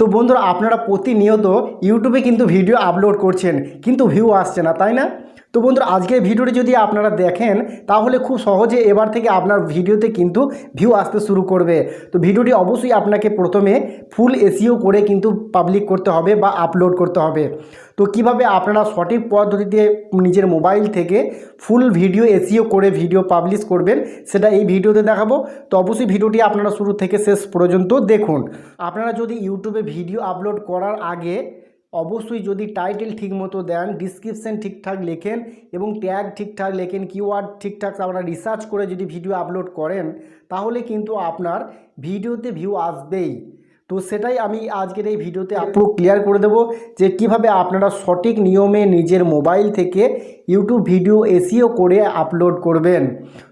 তো বন্ধুরা, আপনারা প্রতিনিয়ত ইউটিউবে কিন্তু ভিডিও আপলোড করছেন, কিন্তু ভিউ আসছে না, তাই না? তো বন্ধুরা, আজকের ভিডিওটি যদি আপনারা দেখেন তাহলে খুব সহজে এবার থেকে আপনার ভিডিওতে কিন্তু ভিউ আসতে শুরু করবে। তো ভিডিওটি অবশ্যই আপনাকে প্রথমে ফুল এসইও করে কিন্তু পাবলিক করতে হবে বা আপলোড করতে হবে। তো কিভাবে আপনারা সঠিক পদ্ধতিতে নিজের মোবাইল থেকে ফুল ভিডিও এসইও করে ভিডিও পাবলিশ করবেন সেটা এই ভিডিওতে দেখাবো। তো অবশ্যই ভিডিওটি আপনারা শুরু থেকে শেষ পর্যন্ত দেখুন। আপনারা যদি ইউটিউবে ভিডিও আপলোড করার আগে অবশ্যই যদি টাইটেল ঠিকমতো দেন, ডিসক্রিপশান ঠিকঠাক লেখেন এবং ট্যাগ ঠিকঠাক লেখেন, কিওয়ার্ড ঠিকঠাক আপনারা রিসার্চ করে যদি ভিডিও আপলোড করেন তাহলে কিন্তু আপনার ভিডিওতে ভিউ আসবেই। তো সেটাই আমি আজকের এই ভিডিওতে পুরো ক্লিয়ার করে দেবো যে কিভাবে আপনারা সঠিক নিয়মে নিজের মোবাইল থেকে ইউটিউব ভিডিও এসইও করে আপলোড করবেন।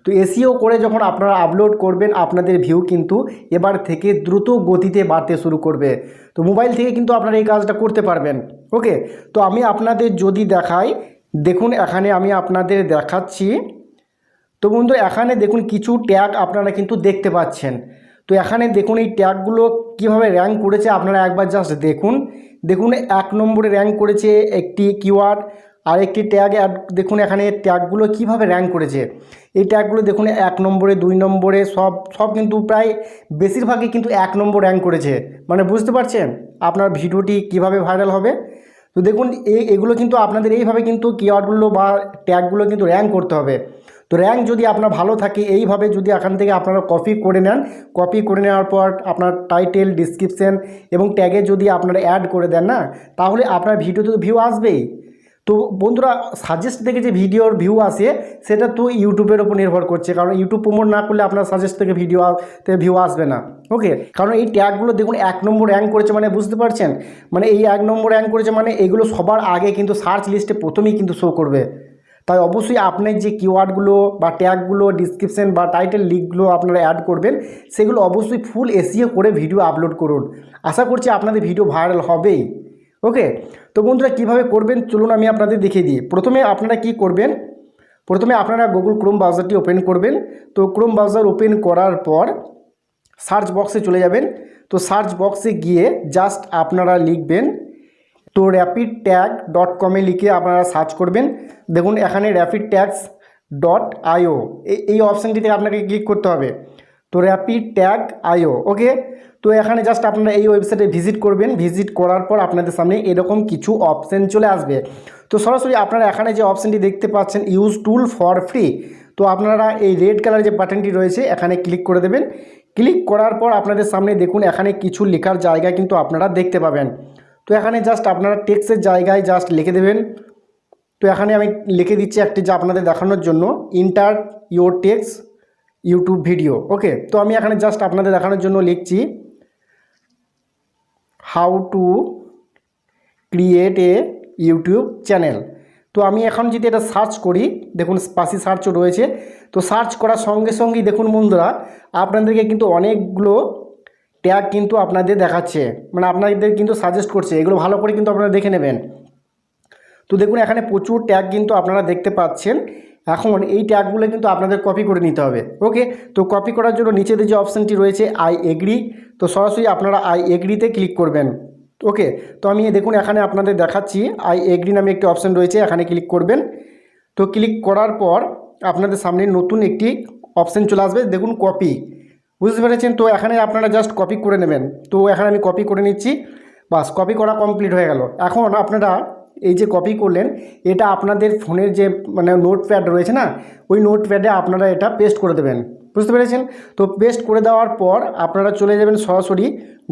তো এসইও করে যখন আপনারা আপলোড করবেন আপনাদের ভিউ কিন্তু এবার থেকে দ্রুত গতিতে বাড়তে শুরু করবে। তো মোবাইল থেকে কিন্তু আপনারা এই কাজটা করতে পারবেন। ওকে, তো আমি আপনাদের যদি দেখাই, দেখুন এখানে আমি আপনাদের দেখাচ্ছি। তো বন্ধু, এখানে দেখুন কিছু ট্যাগ আপনারা কিন্তু দেখতে পাচ্ছেন। তো এখানে দেখুন এই ট্যাগগুলো কীভাবে র্যাঙ্ক করেছে আপনারা একবার জাস্ট দেখুন। দেখুন 1 নম্বরে র্যাঙ্ক করেছে একটি কিওয়ার্ড, আর একটি ট্যাগ দেখুন এখানে ট্যাগগুলো কীভাবে র্যাঙ্ক করেছে। এই ট্যাগগুলো দেখুন 1 নম্বরে 2 নম্বরে সব কিন্তু প্রায় বেশিরভাগই কিন্তু 1 নম্বর র্যাঙ্ক করেছে। মানে বুঝতে পারছেন আপনার ভিডিওটি কিভাবে ভাইরাল হবে। তো দেখুন এগুলো কিন্তু আপনাদের এইভাবে কিন্তু কিওয়ার্ডগুলো বা ট্যাগগুলো কিন্তু র্যাঙ্ক করতে হবে। তো র্যাঙ্ক যদি আপনার ভালো থাকে এইভাবে যদি এখান থেকে আপনারা কপি করে নেন, কপি করে নেওয়ার পর আপনার টাইটেল, ডিসক্রিপশান এবং ট্যাগে যদি আপনারা অ্যাড করে দেন না, তাহলে আপনার ভিডিওতে ভিউ আসবেই। তো বন্ধুরা, সাজেস্ট থেকে যে ভিডিওর ভিউ আসে সেটা তো ইউটিউবের উপর নির্ভর করছে, কারণ ইউটিউব প্রমোট না করলে আপনার সাজেস্ট থেকে ভিউ আসবে না। ওকে, কারণ এই ট্যাগগুলো দেখুন 1 নম্বর র্যাঙ্ক করেছে, মানে বুঝতে পারছেন, মানে এই 1 নম্বর র্যাঙ্ক করেছে মানে এগুলো সবার আগে কিন্তু সার্চ লিস্টে প্রথমেই কিন্তু শো করবে। তাই অবশ্যই আপনার যে কিওয়ার্ডগুলো বা ট্যাগগুলো, ডিসক্রিপশান বা টাইটেল লিঙ্কগুলো আপনারা অ্যাড করবেন সেগুলো অবশ্যই ফুল এসইও করে ভিডিও আপলোড করুন। আশা করছি আপনাদের ভিডিও ভাইরাল হবেই। ওকে, তো বন্ধুরা কীভাবে করবেন চলুন আমি আপনাদের দেখিয়ে দিই। প্রথমে আপনারা কি করবেন, প্রথমে আপনারা গুগল ক্রোম ব্রাউজারটি ওপেন করবেন। তো ক্রোম ব্রাউজার ওপেন করার পর সার্চ বক্সে চলে যাবেন। তো সার্চ বক্সে গিয়ে জাস্ট আপনারা লিখবেন, তো rapidtag.com-এ লিখে আপনারা সার্চ করবেন। দেখুন এখানে rapidtags.io এই অপশানটিতে আপনাকে ক্লিক করতে হবে। তো rapidtag.io। ওকে, তো এখানে জাস্ট আপনারা এই ওয়েবসাইটে ভিজিট করবেন। ভিজিট করার পর আপনাদের সামনে এরকম কিছু অপশান চলে আসবে। তো সরাসরি আপনারা এখানে যে অপশানটি দেখতে পাচ্ছেন, ইউজ টুল ফর ফ্রি, তো আপনারা এই রেড কালার যে বাটনটি রয়েছে এখানে ক্লিক করে দেবেন। ক্লিক করার পর আপনাদের সামনে দেখুন এখানে কিছু লেখার জায়গা কিন্তু আপনারা দেখতে পাবেন। তো এখানে জাস্ট আপনারা টেক্সটের জায়গায় জাস্ট লিখে দেবেন। তো এখানে আমি লিখে দিচ্ছি একটি যা আপনাদের দেখানোর জন্য, enter your text YouTube video. Okay, তো আমি এখানে জাস্ট আপনাদের দেখানোর জন্য লিখছি how to create a YouTube channel. তো আমি এখন যদি এটা সার্চ করি, দেখুন পাশে সার্চও রয়েছে। তো সার্চ করার সঙ্গে সঙ্গেই দেখুন বন্ধুরা আপনাদেরকে কিন্তু অনেকগুলো ট্যাগ কিন্তু আপনাদের দেখাচ্ছে, মানে আপনাদের কিন্তু সাজেস্ট করছে। এগুলো ভালো করে কিন্তু আপনারা দেখে নেবেন। তো দেখুন এখানে প্রচুর ট্যাগ কিন্তু আপনারা দেখতে পাচ্ছেন। এখন এই ট্যাগগুলো কিন্তু আপনাদের কপি করে নিতে হবে। ওকে, তো কপি করার জন্য নিচেতে যে অপশানটি রয়েছে আই এগ্রি, তো সরাসরি আপনারা আই এগ্রিতে ক্লিক করবেন। ওকে, তো আমি দেখুন এখানে আপনাদের দেখাচ্ছি আই এগ্রি নামে একটি অপশান রয়েছে, এখানে ক্লিক করবেন। তো ক্লিক করার পর আপনাদের সামনে নতুন একটি অপশান চলে আসবে, দেখুন কপি, বুঝতে পেরেছেন। তো এখানে আপনারা জাস্ট কপি করে নেবেন। তো এখানে আমি কপি করে নিচ্ছি, বাস কপি করা কমপ্লিট হয়ে গেল। এখন আপনারা এই যে কপি করলেন এটা আপনাদের ফোনের যে মানে নোটপ্যাড রয়েছে না, ওই নোটপ্যাডে আপনারা এটা পেস্ট করে দেবেন, বুঝতে পেরেছেন। তো পেস্ট করে দেওয়ার পর আপনারা চলে যাবেন সরাসরি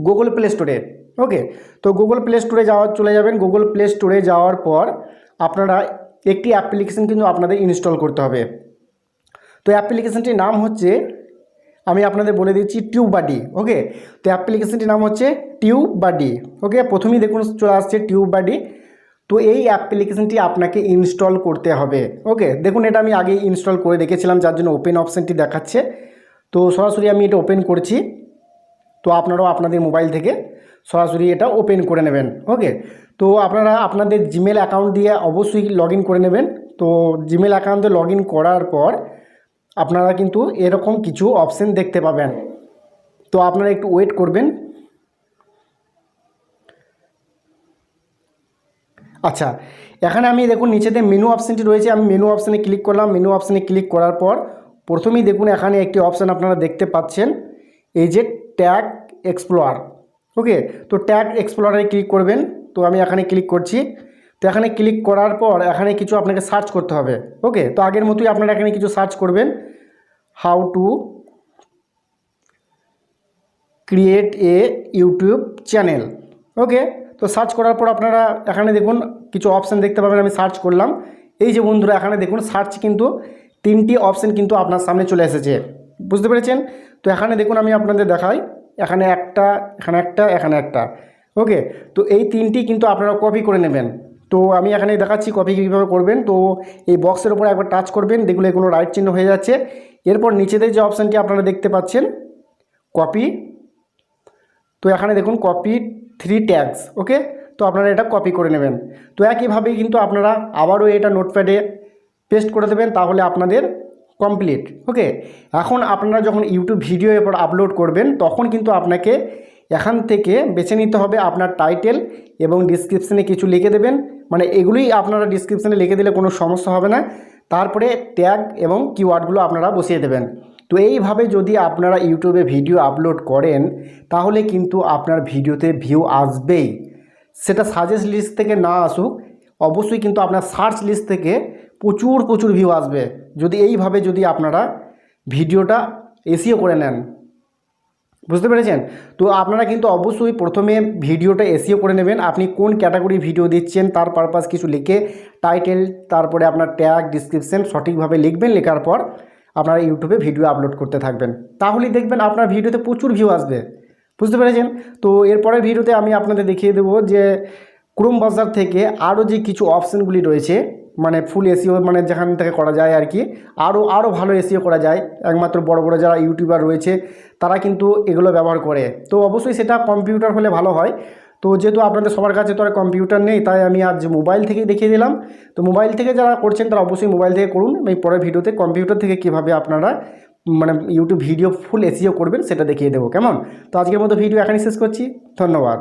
গুগল প্লে স্টোরে। ওকে, তো গুগল প্লে স্টোরে চলে যাবেন। গুগল প্লে স্টোরে যাওয়ার পর আপনারা একটি অ্যাপ্লিকেশন কিন্তু আপনাদের ইনস্টল করতে হবে। তো অ্যাপ্লিকেশনটির নাম হচ্ছে, আমি আপনাদের বলে দিচ্ছি, টিউববাডি। ওকে, তো অ্যাপ্লিকেশনটির নাম হচ্ছে টিউববাডি। ওকে, প্রথমেই দেখুন চলে আসছে টিউববাডি। তো এই অ্যাপ্লিকেশনটি আপনাকে ইনস্টল করতে হবে। ওকে, দেখুন এটা আমি আগে ইনস্টল করে রেখেছিলাম যার জন্য ওপেন অপশানটি দেখাচ্ছে। তো সরাসরি আমি এটা ওপেন করছি। তো আপনারাও আপনাদের মোবাইল থেকে সরাসরি এটা ওপেন করে নেবেন। ওকে, তো আপনারা আপনাদের জিমেল অ্যাকাউন্ট দিয়ে অবশ্যই লগ ইন করে নেবেন। তো জিমেল অ্যাকাউন্টে লগ ইন করার পর আপনারা কিন্তু এরকম কিছু অপশান দেখতে পাবেন। তো আপনারা একটু ওয়েট করবেন। আচ্ছা, এখানে আমি দেখুন নিচেতে মেনু অপশানটি রয়েছে, আমি মেনু অপশানে ক্লিক করলাম। মেনু অপশানে ক্লিক করার পর প্রথমেই দেখুন এখানে একটি অপশান আপনারা দেখতে পাচ্ছেন, এই যে ট্যাগ এক্সপ্লোরার। ওকে, তো ট্যাগ এক্সপ্লোরারে ক্লিক করবেন। তো আমি এখানে ক্লিক করছি। তো এখানে ক্লিক করার পর এখানে কিছু আপনাকে সার্চ করতে হবে। ওকে, তো আগের মতোই আপনারা এখানে কিছু সার্চ করবেন, how to create a YouTube channel. Okay, তো সার্চ করার পর আপনারা এখানে দেখুন কিছু অপশান দেখতে পাবেন। আমি সার্চ করলাম, এই যে বন্ধুরা এখানে দেখুন সার্চ কিন্তু 3টি অপশান কিন্তু আপনার সামনে চলে এসেছে, বুঝতে পেরেছেন? তো এখানে দেখুন আমি আপনাদের দেখাই, এখানে একটা, এখানে একটা, এখানে একটা। ওকে, তো এই 3টি কিন্তু আপনারা কপি করে নেবেন। তো আমি এখানে দেখাচ্ছি কপি কীভাবে করবেন। তো এই বক্সের উপর একবার টাচ করবেন, দেখুন এগুলো রাইট চিহ্ন হয়ে যাচ্ছে। এরপর নিচেতে যে অপশানটি আপনারা দেখতে পাচ্ছেন কপি, তো এখানে দেখুন কপি 3 ট্যাগস। ওকে, তো আপনারা এটা কপি করে নেবেন। তো একইভাবেই কিন্তু আপনারা আবারও এটা নোটপ্যাডে পেস্ট করে দেবেন, তাহলে আপনাদের কমপ্লিট। ওকে, এখন আপনারা যখন ইউটিউব ভিডিও এরপর আপলোড করবেন তখন কিন্তু আপনাকে এখান থেকে বেছে নিতে হবে আপনার টাইটেল এবং ডিসক্রিপশানে কিছু লিখে দেবেন, মানে এগুলোই আপনারা ডিসক্রিপশানে লিখে দিলে কোনো সমস্যা হবে না। তারপরে ট্যাগ এবং কিওয়ার্ডগুলো আপনারা বসিয়ে দেবেন। তো এইভাবে যদি আপনারা ইউটিউবে ভিডিও আপলোড করেন তাহলে কিন্তু আপনার ভিডিওতে ভিউ আসবেই, সেটা সাজেস্ট লিস্ট থেকে না আসুক, অবশ্যই কিন্তু আপনার সার্চ লিস্ট থেকে প্রচুর প্রচুর ভিউ আসবে যদি এইভাবে যদি আপনারা ভিডিওটা এসইও করে নেন, বুঝতে পেরেছেন? তো আপনারা কিন্তু অবশ্যই প্রথমে ভিডিওটা এসইও করে নেবেন। আপনি কোন ক্যাটাগরি ভিডিও দিচ্ছেন তার পারপাস কিছু লিখে টাইটেল, তারপরে আপনার ট্যাগ, ডিসক্রিপশন সঠিকভাবে লিখবেন। লেখার পর আপনারা ইউটিউবে ভিডিও আপলোড করতে থাকবেন, তাহলেই দেখবেন আপনার ভিডিওতে প্রচুর ভিউ আসবে, বুঝতে পেরেছেন? তো এরপরের ভিডিওতে আমি আপনাদের দেখিয়ে দেবো যে ক্রোম ব্রাউজার থেকে আরও যে কিছু অপশানগুলি রয়েছে, মানে ফুল এসইও, মানে যেখান থেকে করা যায় আর কি, আরও ভালো এসইও করা যায়। একমাত্র বড় বড় যারা ইউটিউবার রয়েছে তারা কিন্তু এগুলো ব্যবহার করে। তো অবশ্যই সেটা কম্পিউটার হলে ভালো হয়। তো যেহেতু আপনাদের সবার কাছে তো আর কম্পিউটার নেই, তাই আমি আজ মোবাইল থেকেই দেখিয়ে দিলাম। তো মোবাইল থেকে যারা করছেন তারা অবশ্যই মোবাইল থেকে করুন। এই পরের ভিডিওতে কম্পিউটার থেকে কীভাবে আপনারা মানে ইউটিউব ভিডিও ফুল এসইও করবেন সেটা দেখিয়ে দেবো, কেমন? তো আজকের মতো ভিডিও এখানেই শেষ করছি, ধন্যবাদ।